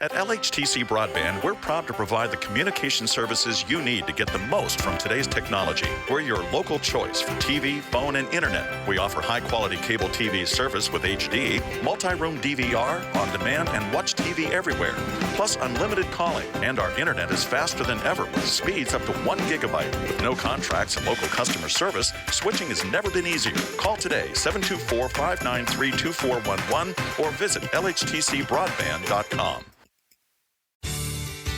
At LHTC Broadband, we're proud to provide the communication services you need to get the most from today's technology. We're your local choice for TV, phone, and internet. We offer high-quality cable TV service with HD, multi-room DVR, on-demand, and watch TV everywhere. Plus unlimited calling, and our internet is faster than ever with speeds up to 1 gigabyte. With no contracts and local customer service, switching has never been easier. Call today, 724-593-2411, or visit lhtcbroadband.com.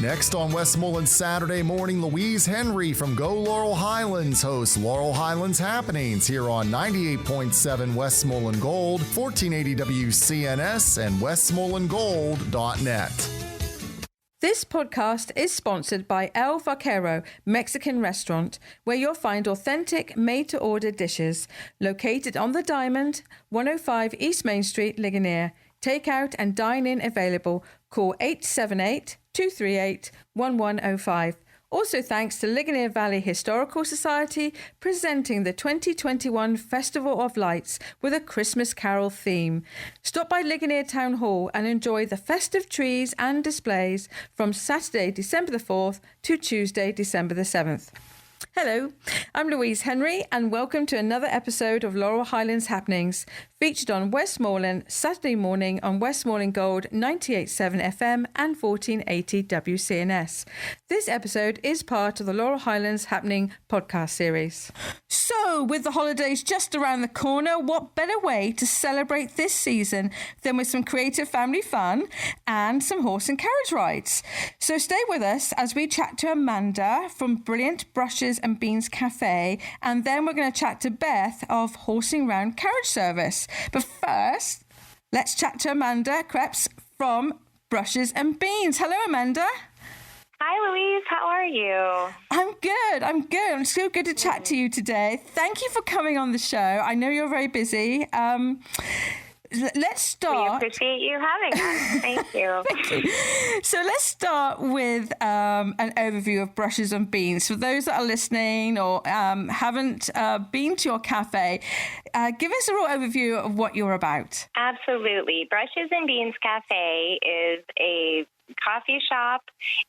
Next on Westmoreland Saturday Morning, Louise Henry from Go Laurel Highlands hosts Laurel Highlands Happenings here on 98.7 Westmoreland Gold, 1480 WCNS, and westmorelandgold.net. This podcast is sponsored by El Vaquero Mexican Restaurant, where you'll find authentic made-to-order dishes. Located on the Diamond, 105 East Main Street, Ligonier. Takeout and dine-in available. Call 878-238-1105. Also thanks to Ligonier Valley Historical Society presenting the 2021 Festival of Lights with a Christmas Carol theme. Stop by Ligonier Town Hall and enjoy the festive trees and displays from Saturday, December the 4th to Tuesday, December the 7th. Hello, I'm Louise Henry and welcome to another episode of Laurel Highlands Happenings, featured on Westmoreland Saturday morning on Westmoreland Gold 98.7 FM and 1480 WCNS. This episode is part of the Laurel Highlands Happening podcast series. So, with the holidays just around the corner, what better way to celebrate this season than with some creative family fun and some horse and carriage rides? So stay with us as we chat to Amanda from Brilliant Brushes and Beans Cafe, and then we're going to chat to Beth of Round Carriage Service. But first, let's chat to Amanda Kreps from Brushes and Beans. Hello, Amanda. Hi, Louise. How are you? I'm good. I'm so good to chat to you today. Thank you for coming on the show. I know you're very busy. Let's start. We appreciate you having us. Thank you. Thank you. So let's start with an overview of Brushes and Beans. For those that are listening or haven't been to your cafe, give us a real overview of what you're about. Absolutely. Brushes and Beans Cafe is a coffee shop,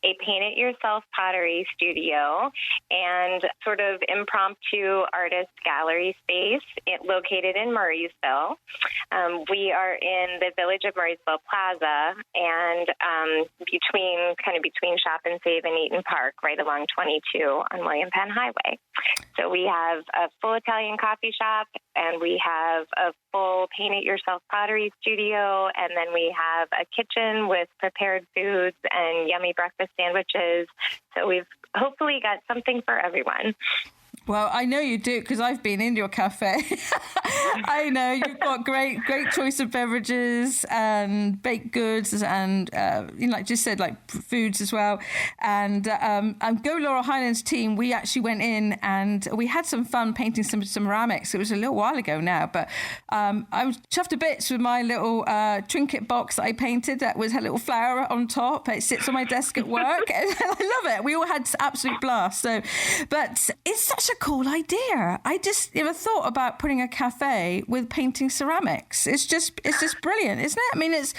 a paint-it-yourself pottery studio, and sort of impromptu artist gallery space located in Murraysville. We are in the village of Murraysville Plaza and between Shop and Save and Eaton Park, right along 22 on William Penn Highway. So we have a full Italian coffee shop, and we have a full paint-it-yourself pottery studio, and then we have a kitchen with prepared foods and yummy breakfast sandwiches. So we've hopefully got something for everyone. Well, I know you do because I've been in your cafe. I know you've got great choice of beverages and baked goods and, like just said, like foods as well. And Go Laurel Highlands team, we actually went in and we had some fun painting some ceramics. It was a little while ago now, but I was chuffed to bits with my little trinket box that I painted that had a little flower on top. It sits on my desk at work. I love it. We all had absolute blast. So, but it's such a cool idea. I just never thought about putting a cafe with painting ceramics. It's just brilliant, isn't it? I mean, it's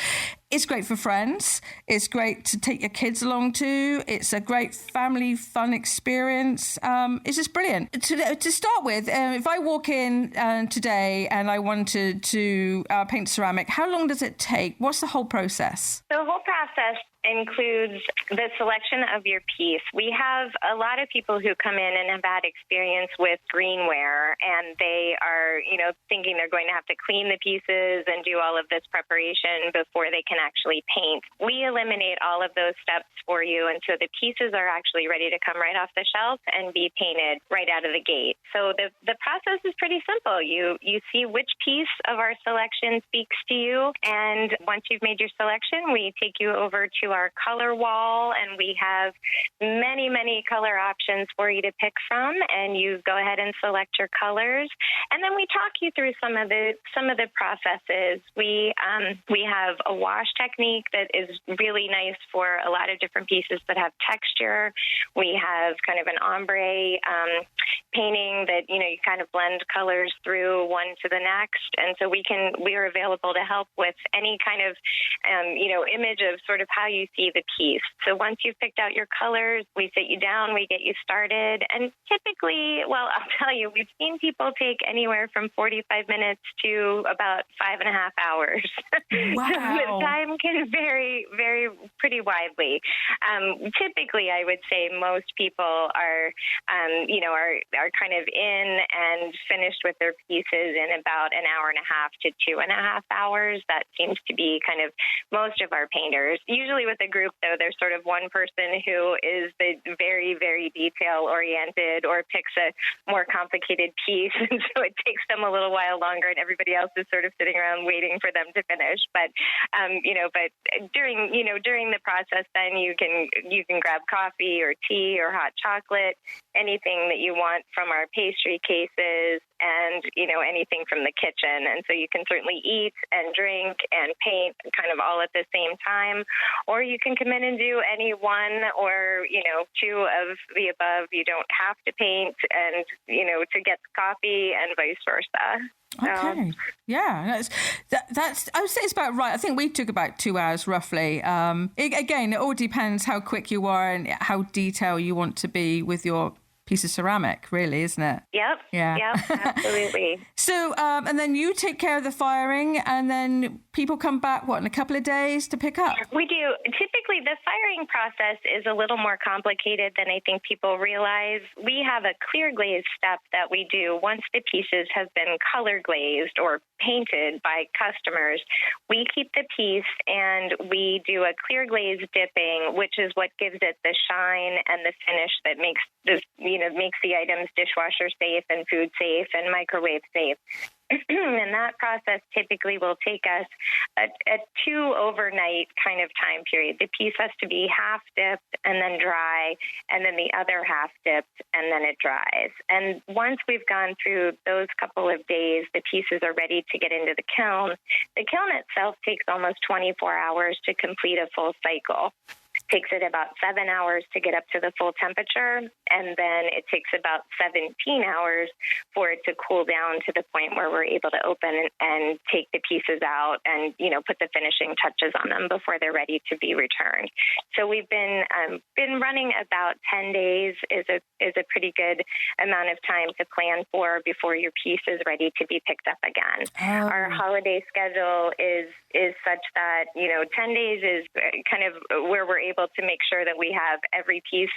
great for friends. It's great to take your kids along to. It's a great family fun experience. It's just brilliant. To start with, if I walk in today and I wanted to paint ceramic, how long does it take? What's the whole process? The whole process includes the selection of your piece. We have a lot of people who come in and have had experience with greenware, and they are, thinking they're going to have to clean the pieces and do all of this preparation before they can actually paint. We eliminate all of those steps for you, and so the pieces are actually ready to come right off the shelf and be painted right out of the gate. So the process is pretty simple. You see which piece of our selection speaks to you, and once you've made your selection, we take you over to our color wall, and we have many, many color options for you to pick from, and you go ahead and select your colors, and then we talk you through some of the processes. We have a wash technique that is really nice for a lot of different pieces that have texture. We have kind of an ombre painting that you kind of blend colors through one to the next, and so we are available to help with any kind of image of sort of how you you see the piece. So once you've picked out your colors, we sit you down, we get you started. And typically, well, I'll tell you, we've seen people take anywhere from 45 minutes to about 5.5 hours. Wow. So the time can vary pretty widely. Typically, I would say most people are kind of in and finished with their pieces in about an hour and a half to 2.5 hours. That seems to be kind of most of our painters. Usually with a group, though, there's sort of one person who is the very, very detail-oriented or picks a more complicated piece, and so it takes them a little while longer, and everybody else is sort of sitting around waiting for them to finish. But during the process, then you can grab coffee or tea or hot chocolate, anything that you want from our pastry cases, and anything from the kitchen. And so you can certainly eat and drink and paint kind of all at the same time, or you can come in and do any one or two of the above. You don't have to paint and to get coffee, and vice versa. Okay. Yeah, that's. I would say it's about right. I think we took about 2 hours roughly. Again, it all depends how quick you are and how detailed you want to be with your piece of ceramic, really, isn't it? Yep. Yeah. Yep, absolutely. So, and then you take care of the firing, and then people come back, in a couple of days to pick up? We do. Typically, the firing process is a little more complicated than I think people realize. We have a clear glaze step that we do once the pieces have been color glazed or painted by customers. We keep the piece and we do a clear glaze dipping, which is what gives it the shine and the finish that makes the items dishwasher safe and food safe and microwave safe. And that process typically will take us a 2 overnight kind of time period. The piece has to be half dipped and then dry, and then the other half dipped, and then it dries. And once we've gone through those couple of days, the pieces are ready to get into the kiln. The kiln itself takes almost 24 hours to complete a full cycle. Takes it about 7 hours to get up to the full temperature, and then it takes about 17 hours for it to cool down to the point where we're able to open and take the pieces out and put the finishing touches on them before they're ready to be returned. So we've been running about 10 days is a pretty good amount of time to plan for before your piece is ready to be picked up again. Oh. Our holiday schedule is such that 10 days is kind of where we're able to make sure that we have every piece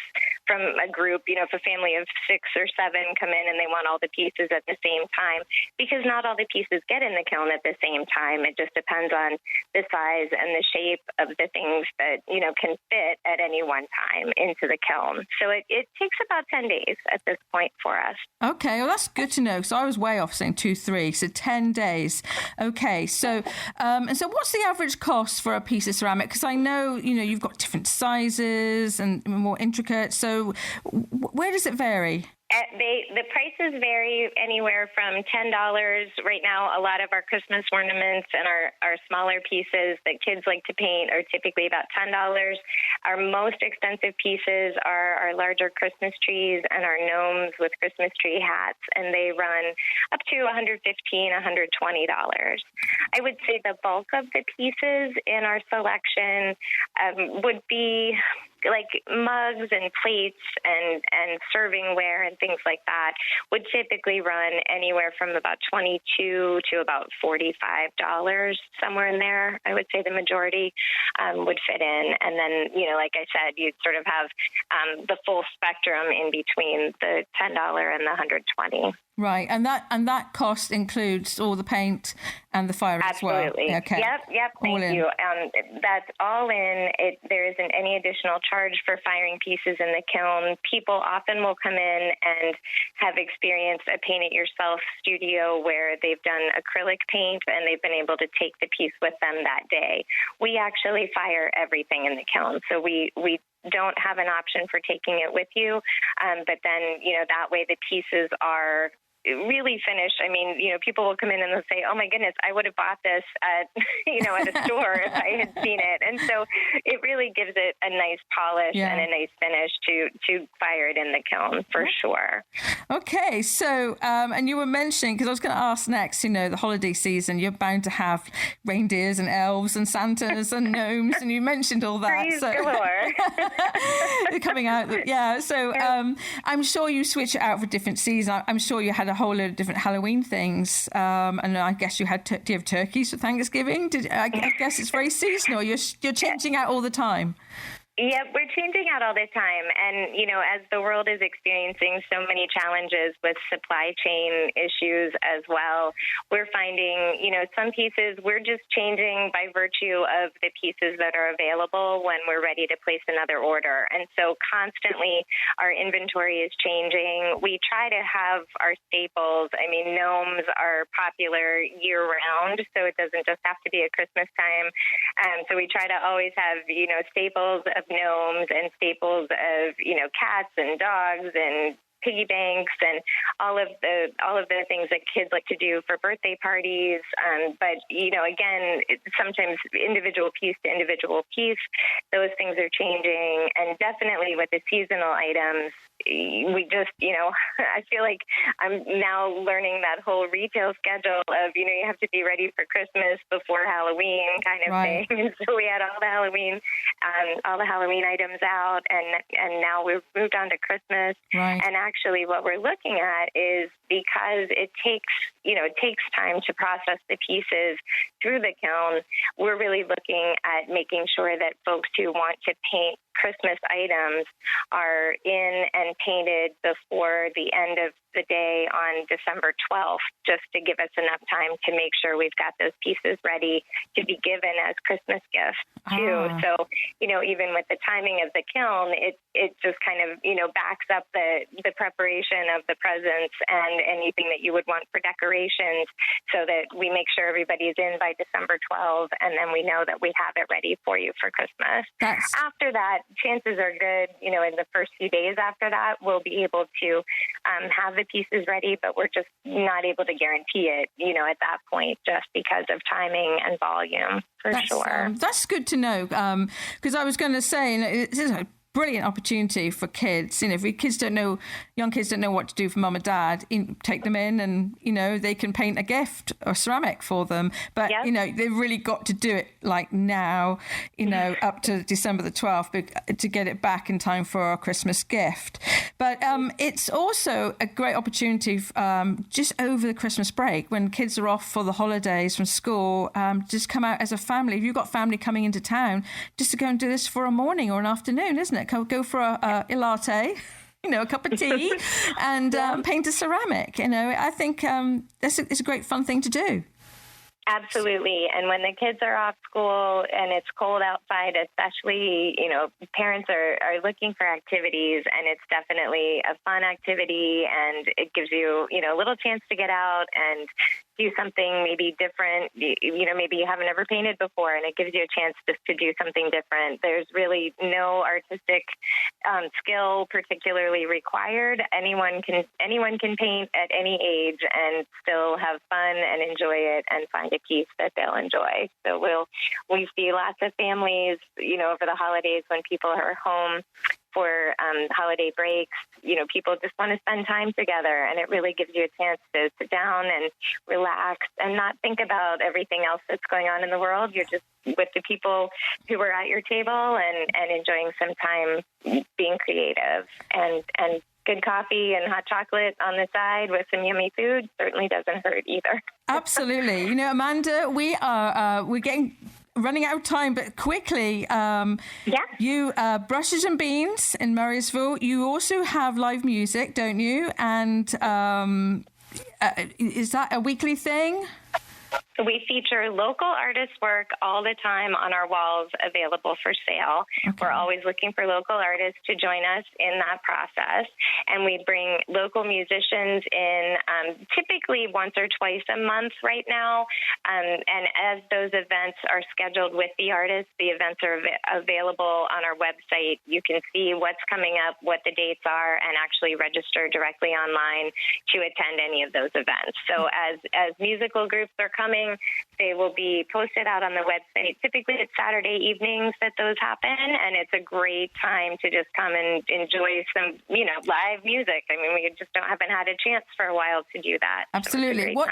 from a group. If a family of 6 or 7 come in and they want all the pieces at the same time, because not all the pieces get in the kiln at the same time. It just depends on the size and the shape of the things that can fit at any one time into the kiln. So it takes about 10 days at this point for us. Okay, well that's good to know. So I was way off saying 2-3, so 10 days. Okay, so and so what's the average cost for a piece of ceramic? Because I know you've got different sizes and more intricate. So where does it vary? The prices vary anywhere from $10. Right now, a lot of our Christmas ornaments and our smaller pieces that kids like to paint are typically about $10. Our most expensive pieces are our larger Christmas trees and our gnomes with Christmas tree hats, and they run up to $115, $120. I would say the bulk of the pieces in our selection would be like mugs and plates and servingware and things like that would typically run anywhere from about $22 to about $45, somewhere in there. I would say the majority would fit in. And then, like I said, you'd sort of have the full spectrum in between the $10 and the $120. Right, and that cost includes all the paint and the firing as well. Absolutely. Okay. Yep. Thank you. That's all in. There isn't any additional charge for firing pieces in the kiln. People often will come in and have experienced a paint-it-yourself studio where they've done acrylic paint and they've been able to take the piece with them that day. We actually fire everything in the kiln, so we don't have an option for taking it with you, but then that way the pieces are really finished. I mean, people will come in and they'll say, "Oh my goodness, I would have bought this at, at a store if I had seen it." And so it really gives it a nice polish and a nice finish to fire it in the kiln for sure. Okay, so and you were mentioning, because I was going to ask next, the holiday season, you're bound to have reindeers and elves and Santas and gnomes, and you mentioned all that. Trees galore. Coming out, So I'm sure you switch it out for different seasons. I'm sure you had a whole load of different Halloween things, and I guess you had. Do you have turkeys for Thanksgiving? I guess it's very seasonal. You're changing out all the time. Yep, we're changing out all the time. And, as the world is experiencing so many challenges with supply chain issues as well, we're finding, some pieces we're just changing by virtue of the pieces that are available when we're ready to place another order. And so constantly our inventory is changing. We try to have our staples. I mean, gnomes are popular year round, so it doesn't just have to be at Christmas time. So we try to always have, staples of gnomes and staples of cats and dogs and piggy banks and all of the things that kids like to do for birthday parties. But again, sometimes individual piece to individual piece, those things are changing. And definitely with the seasonal items, we just, I feel like I'm now learning that whole retail schedule of, you have to be ready for Christmas before Halloween kind of thing. And so we had all the Halloween items out, and now we've moved on to Christmas. Right. And actually what we're looking at is, because it takes time to process the pieces through the kiln, we're really looking at making sure that folks who want to paint Christmas items are in and painted before the end of the day on December 12th, just to give us enough time to make sure we've got those pieces ready to be given as Christmas gifts too. So, even with the timing of the kiln, it just kind of, backs up the preparation of the presents and anything that you would want for decorations, so that we make sure everybody's in by December 12th, and then we know that we have it ready for you for Christmas. After that, chances are good, in the first few days after that, we'll be able to have the pieces ready, but we're just not able to guarantee it, at that point, just because of timing and volume, for sure. That's good to know, because I was going to say, this is a brilliant opportunity for kids. If young kids don't know what to do for mum and dad, take them in and, they can paint a gift or ceramic for them. But, they've really got to do it like now, up to December the 12th to get it back in time for our Christmas gift. But it's also a great opportunity just over the Christmas break, when kids are off for the holidays from school, just come out as a family. If you've got family coming into town, just to go and do this for a morning or an afternoon, isn't it? Go for a latte, a cup of tea, and paint a ceramic. I think it's a great fun thing to do. Absolutely. And when the kids are off school and it's cold outside, especially, parents are looking for activities, and it's definitely a fun activity, and it gives you, a little chance to get out and do something maybe different. Maybe you haven't ever painted before, and it gives you a chance just to do something different. There's really no artistic skill particularly required. Anyone can paint at any age and still have fun and enjoy it and find a piece that they'll enjoy. So we see lots of families, over the holidays when people are home for holiday breaks, people just want to spend time together, and it really gives you a chance to sit down and relax and not think about everything else that's going on in the world. You're just with the people who are at your table and enjoying some time being creative, and good coffee and hot chocolate on the side with some yummy food certainly doesn't hurt either. Absolutely. Amanda, we're running out of time, but quickly, you Brushes and Beans in Murraysville. You also have live music, don't you? And is that a weekly thing? We feature local artists' work all the time on our walls available for sale. Okay. We're always looking for local artists to join us in that process. And we bring local musicians in typically once or twice a month right now. And as those events are scheduled with the artists, the events are available on our website. You can see what's coming up, what the dates are, and actually register directly online to attend any of those events. So as musical groups are coming, they will be posted out on the website. Typically, it's Saturday evenings that those happen, and it's a great time to just come and enjoy some, live music. I mean, we just haven't had a chance for a while to do that. Absolutely. What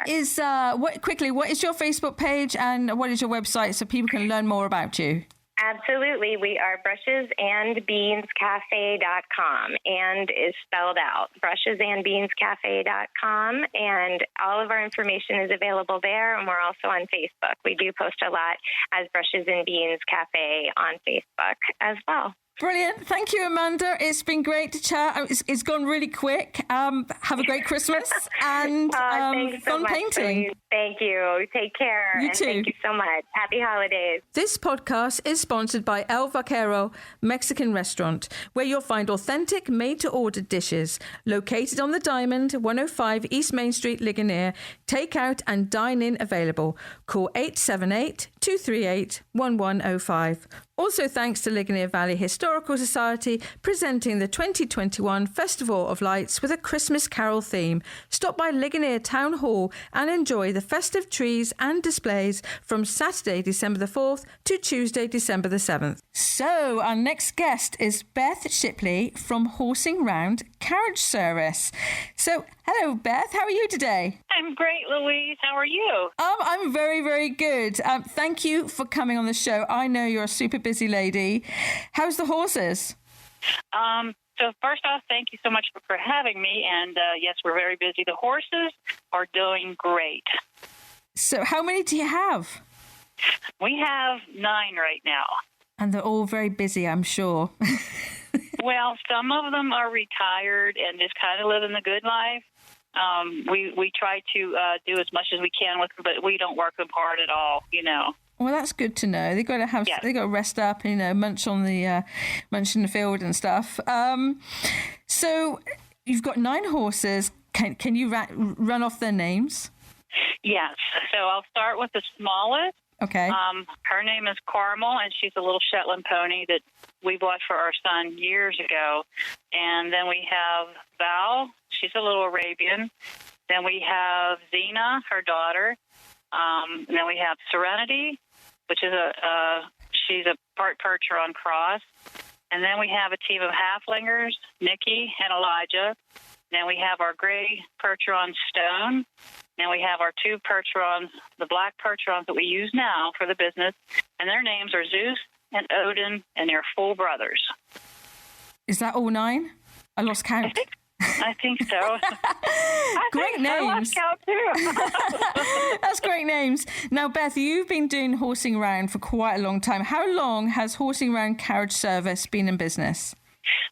is your Facebook page and what is your website so people can learn more about you? Absolutely. We are brushesandbeanscafe.com, and is spelled out, brushesandbeanscafe.com, and all of our information is available there, and we're also on Facebook. We do post a lot as Brushes and Beans Cafe on Facebook as well. Brilliant. Thank you, Amanda. It's been great to chat. It's gone really quick. Have a great Christmas and fun painting. Thank you. Take care. You too. Thank you so much. Happy holidays. This podcast is sponsored by El Vaquero Mexican Restaurant, where you'll find authentic made-to-order dishes. Located on the Diamond, 105 East Main Street, Ligonier. Takeout and dine-in available. Call 878-238-1105. Also thanks to Ligonier Valley Historical Society presenting the 2021 Festival of Lights with a Christmas Carol theme. Stop by Ligonier Town Hall and enjoy the festive trees and displays from Saturday, December the 4th to Tuesday, December the 7th. So our next guest is Beth Shipley from Round Carriage Service. So hello, Beth. How are you today? I'm great, Louise. How are you? I'm very, very good. Thank you for coming on the show. I know you're a super busy lady. How's the horses? So first off, thank you so much for having me. And yes, we're very busy. The horses are doing great. So how many do you have? We have 9 right now. And they're all very busy, I'm sure. Well, some of them are retired and just kind of living the good life. We try to do as much as we can with them, but we don't work them hard at all, Well, that's good to know. They got to have, they got to rest up, munch in the field and stuff. So you've got 9 horses. Can you run off their names? Yes. So I'll start with the smallest. Okay. Her name is Carmel, and she's a little Shetland pony that we bought for our son years ago. And then we have Val. She's a little Arabian. Then we have Zena, her daughter. And then we have Serenity, which is she's a part Percheron cross. And then we have a team of halflingers, Nikki and Elijah. Then we have our gray Percheron Stone. Then we have our 2 Percherons, the black Percherons that we use now for the business. And their names are Zeus and Odin, and they're full brothers. Is that all 9? I lost count. I think so. Great names. I lost count too. That's great names. Now, Beth, you've been doing horsing round for quite a long time. How long has Horsing Round Carriage Service been in business?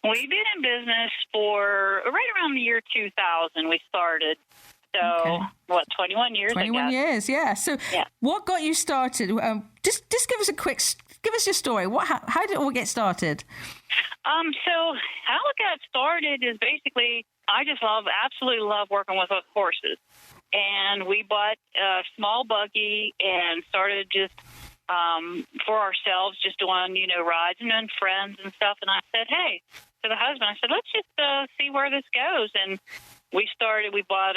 We've been in business for right around the year 2000. We started. So, okay. 21 years, 21 years, yeah. So, what got you started? Just give us give us your story. How did it all get started? So how it got started is basically I just absolutely love working with horses. And we bought a small buggy and started just for ourselves, just doing, rides and then friends and stuff. And I said, hey, to the husband, I said, let's just see where this goes. And we bought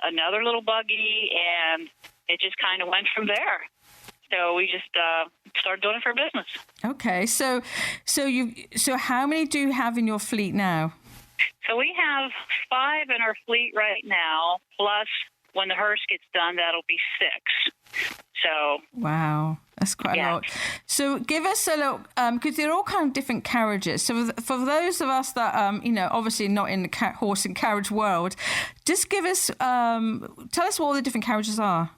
another little buggy, and it just kind of went from there. So we just started doing it for business. Okay. So how many do you have in your fleet now? So we have 5 in our fleet right now, plus when the hearse gets done, that'll be 6. So wow, that's quite a lot. So give us a little, because they're all kind of different carriages. So for those of us that obviously not in the horse and carriage world, just give us, tell us what all the different carriages are.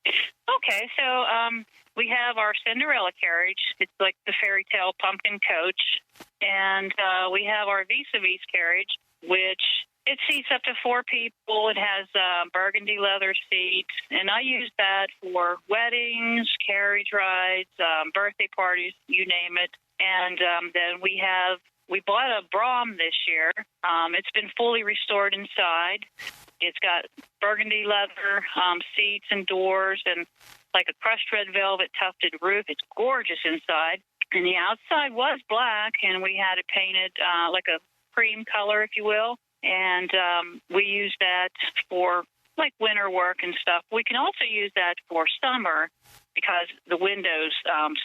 Okay, so we have our Cinderella Carriage. It's like the fairy tale pumpkin coach. And we have our Vis-a-Vis Carriage, which It seats up to 4 people. It has burgundy leather seats, and I use that for weddings, carriage rides, birthday parties, you name it. And then we bought a Brougham this year. It's been fully restored inside. It's got burgundy leather seats and doors and like a crushed red velvet tufted roof. It's gorgeous inside. And the outside was black, and we had it painted like a cream color, if you will. And we use that for like winter work and stuff. We can also use that for summer because the windows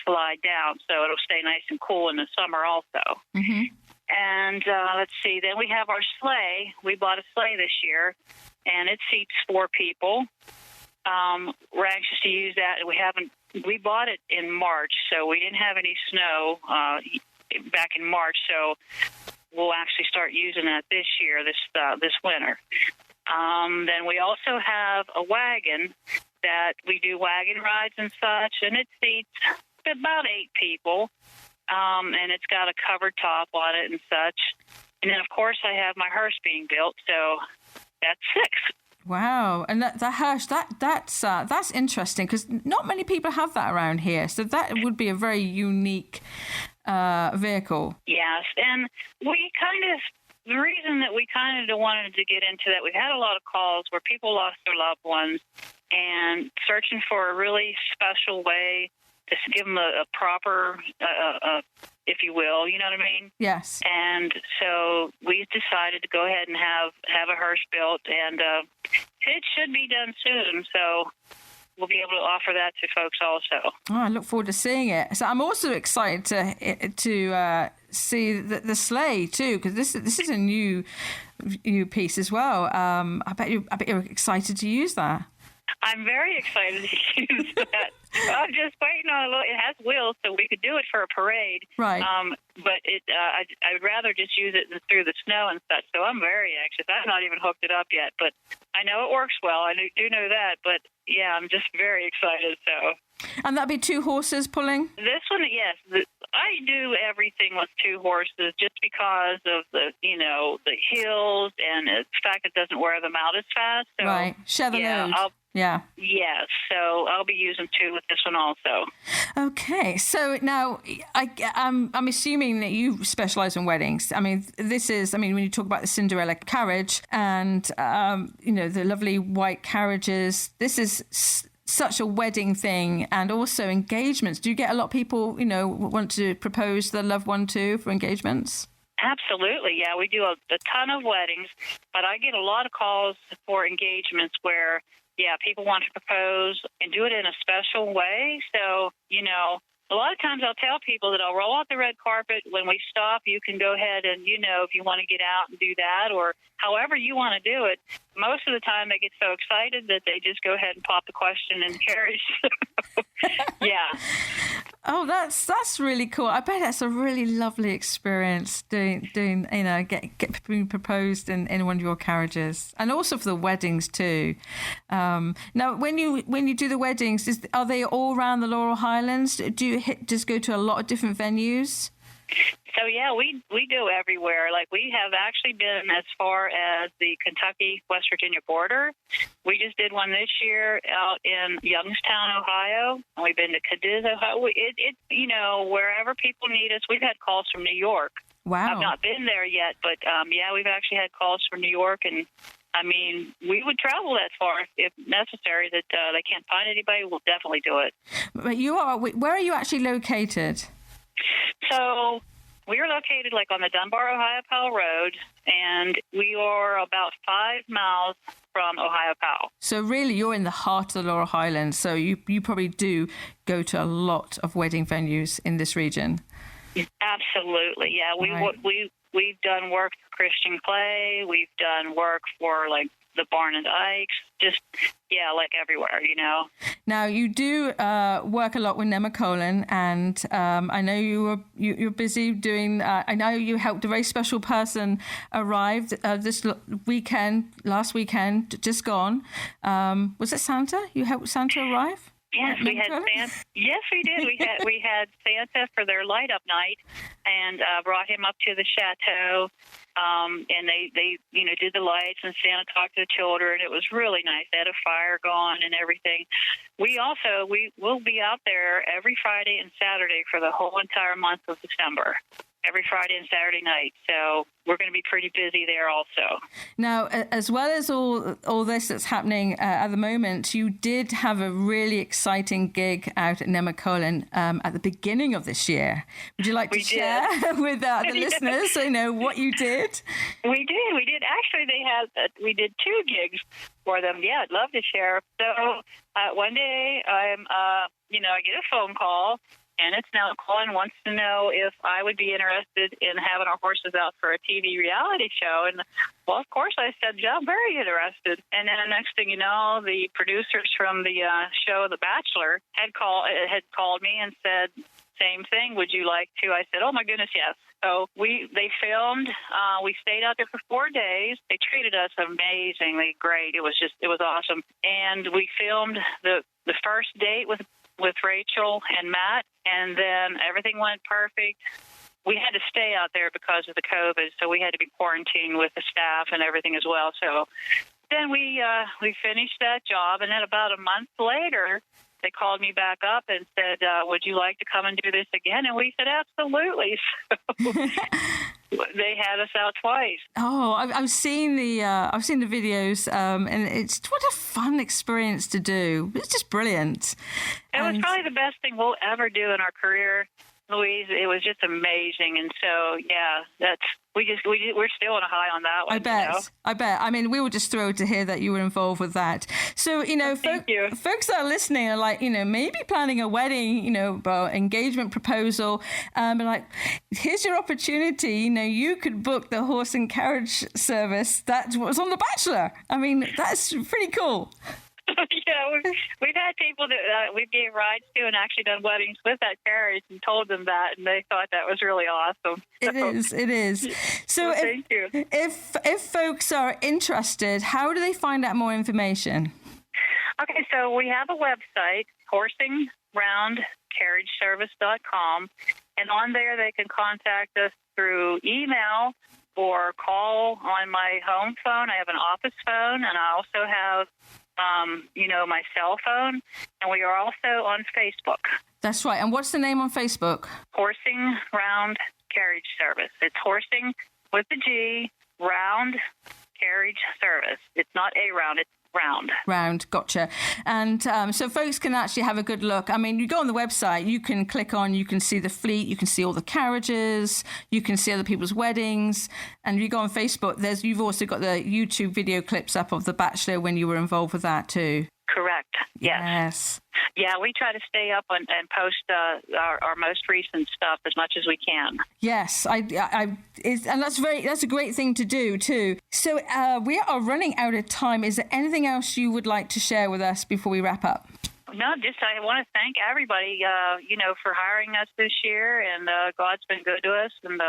slide down, so it'll stay nice and cool in the summer also. Mm-hmm. And let's see, then we have our sleigh. We bought a sleigh this year, and it seats 4 people. We're anxious to use that. We bought it in March, so we didn't have any snow back in March, so we'll actually start using that this year, this winter. Then we also have a wagon that we do wagon rides and such, and it seats about 8 people, and it's got a covered top on it and such. And then, of course, I have my hearse being built, so that's 6. Wow, and the hearse, that's interesting because not many people have that around here. So that would be a very unique vehicle. Yes, and the reason that we kind of wanted to get into that, we've had a lot of calls where people lost their loved ones and searching for a really special way to give them a proper, if you will, you know what I mean? Yes. And so we decided to go ahead and have a hearse built, and it should be done soon. So we'll be able to offer that to folks also. Oh, I look forward to seeing it. So I'm also excited to see the sleigh too, because this is a new piece as well. I bet you're excited to use that. I'm very excited to use that. I'm just waiting on it has wheels, so we could do it for a parade. Right. But I'd rather just use it through the snow and such. So I'm very anxious. I've not even hooked it up yet, but I know it works well. I do know that. But yeah, I'm just very excited. So. And that'd be 2 horses pulling? This one, yes. I do everything with 2 horses just because of the hills and the fact it doesn't wear them out as fast. So, right. Share the load. Yeah. Yes. So I'll be using 2 with this one also. Okay. So now I'm assuming that you specialize in weddings. I mean, when you talk about the Cinderella Carriage and, the lovely white carriages, this is such a wedding thing, and also engagements. Do you get a lot of people, want to propose their loved one too for engagements? Absolutely. Yeah, we do a ton of weddings, but I get a lot of calls for engagements where, people want to propose and do it in a special way. So, a lot of times I'll tell people that I'll roll out the red carpet. When we stop, you can go ahead and, if you want to get out and do that or however you want to do it. Most of the time they get so excited that they just go ahead and pop the question in the carriage. Yeah. Oh, that's really cool. I bet that's a really lovely experience doing being proposed in one of your carriages, and also for the weddings too. Now, when you do the weddings, are they all around the Laurel Highlands? Do you just go to a lot of different venues? So, yeah, we go everywhere. Like, we have actually been as far as the Kentucky-West Virginia border. We just did one this year out in Youngstown, Ohio. And we've been to Cadiz, Ohio. Wherever people need us. We've had calls from New York. Wow. I've not been there yet, but, we've actually had calls from New York. And, we would travel that far if necessary, that they can't find anybody. We'll definitely do it. But where are you actually located? So we are located on the Dunbar, Ohio Powell Road, and we are about 5 miles from Ohio Powell. So really, you're in the heart of the Laurel Highlands. So you probably do go to a lot of wedding venues in this region. Absolutely, yeah. Right. We've done work for Christian Clay. We've done work for the Barn and Ikes. Just everywhere, Now you do work a lot with Nemacolin, and I know you're busy doing. I know you helped a very special person arrive this last weekend, just gone. Was it Santa? You helped Santa arrive? Yes, we had Santa. Yes, we did. We had Santa for their light up night, and brought him up to the chateau. And they did the lights, and Santa talked to the children. It was really nice. They had a fire going and everything. We will be out there every Friday and Saturday for the whole entire month of December. Every Friday and Saturday night. So we're going to be pretty busy there also. Now, as well as all this that's happening at the moment, you did have a really exciting gig out at Nemacolin at the beginning of this year. Would you like to share with the listeners, so what you did? We did. Actually, we did 2 gigs for them. Yeah, I'd love to share. So one day I get a phone call, and it's Nemacolin wants to know if I would be interested in having our horses out for a TV reality show. And, well, of course, I said, yeah, I'm very interested. And then the next thing you know, the producers from the show The Bachelor had called me and said, same thing, would you like to? I said, oh, my goodness, yes. So they filmed. We stayed out there for 4 days. They treated us amazingly great. It was awesome. And we filmed the first date with Rachel and Matt, and then everything went perfect. We had to stay out there because of the COVID, so we had to be quarantined with the staff and everything as well. So then we finished that job, and then about a month later, they called me back up and said, would you like to come and do this again? And we said, absolutely. So they had us out twice. Oh, I've seen the videos, and it's what a fun experience to do. It's just brilliant. It was probably the best thing we'll ever do in our career, Louise. It was just amazing, and so we're still on a high on that one. I bet. I mean, we were just thrilled to hear that you were involved with that. So folks that are listening are like, maybe planning a wedding, engagement proposal, but like, here's your opportunity. You could book the horse and carriage service that was on The Bachelor. I mean, that's pretty cool. Yeah, we've had people that we gave rides to and actually done weddings with that carriage and told them that, and they thought that was really awesome. It is. So well, thank you. If folks are interested, how do they find out more information? Okay, so we have a website, horsing-round-carriage-service.com, and on there they can contact us through email or call on my home phone. I have an office phone, and I also have my cell phone, and we are also on Facebook. That's right. And what's the name on Facebook? Horsing Round Carriage Service. It's horsing with the G, Round Carriage Service. It's not a round, it's round. Gotcha. And so folks can actually have a good look. I mean, you go on the website, you can you can see the fleet, you can see all the carriages, you can see other people's weddings. And if you go on Facebook, you've also got the YouTube video clips up of The Bachelor when you were involved with that too. Correct. Yes. Yeah, we try to stay up and post our most recent stuff as much as we can. Yes, and that's a great thing to do too. So we are running out of time. Is there anything else you would like to share with us before we wrap up? No, I want to thank everybody, for hiring us this year, and God's been good to us, and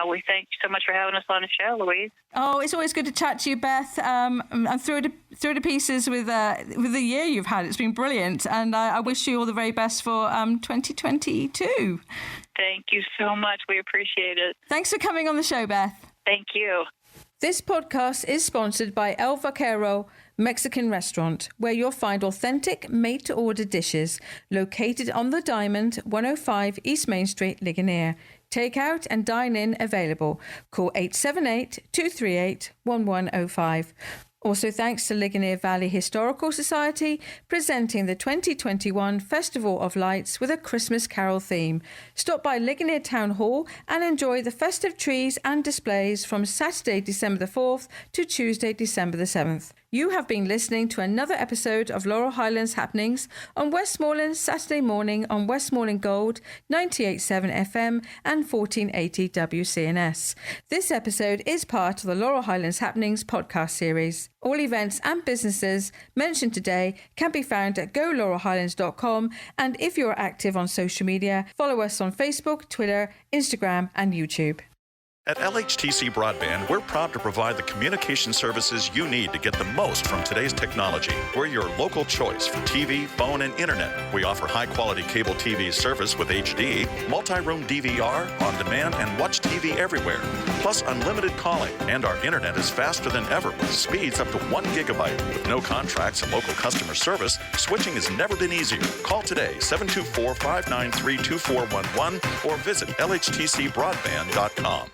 we thank you so much for having us on the show, Louise. Oh, it's always good to chat to you, Beth. I'm through to pieces with the year you've had. It's been brilliant, and I wish you all the very best for 2022. Thank you so much. We appreciate it. Thanks for coming on the show, Beth. Thank you. This podcast is sponsored by El Vaquero Mexican Restaurant, where you'll find authentic made-to-order dishes located on the Diamond, 105 East Main Street, Ligonier. Takeout and dine-in available. Call 878-238-1105. Also thanks to Ligonier Valley Historical Society, presenting the 2021 Festival of Lights with a Christmas Carol theme. Stop by Ligonier Town Hall and enjoy the festive trees and displays from Saturday, December the 4th to Tuesday, December the 7th. You have been listening to another episode of Laurel Highlands Happenings on Westmoreland Saturday morning on Westmoreland Gold, 98.7 FM and 1480 WCNS. This episode is part of the Laurel Highlands Happenings podcast series. All events and businesses mentioned today can be found at golaurelhighlands.com, and if you're active on social media, follow us on Facebook, Twitter, Instagram and YouTube. At LHTC Broadband, we're proud to provide the communication services you need to get the most from today's technology. We're your local choice for TV, phone, and internet. We offer high-quality cable TV service with HD, multi-room DVR, on-demand, and watch TV everywhere. Plus unlimited calling, and our internet is faster than ever with speeds up to 1 gigabyte. With no contracts and local customer service, switching has never been easier. Call today, 724-593-2411, or visit lhtcbroadband.com.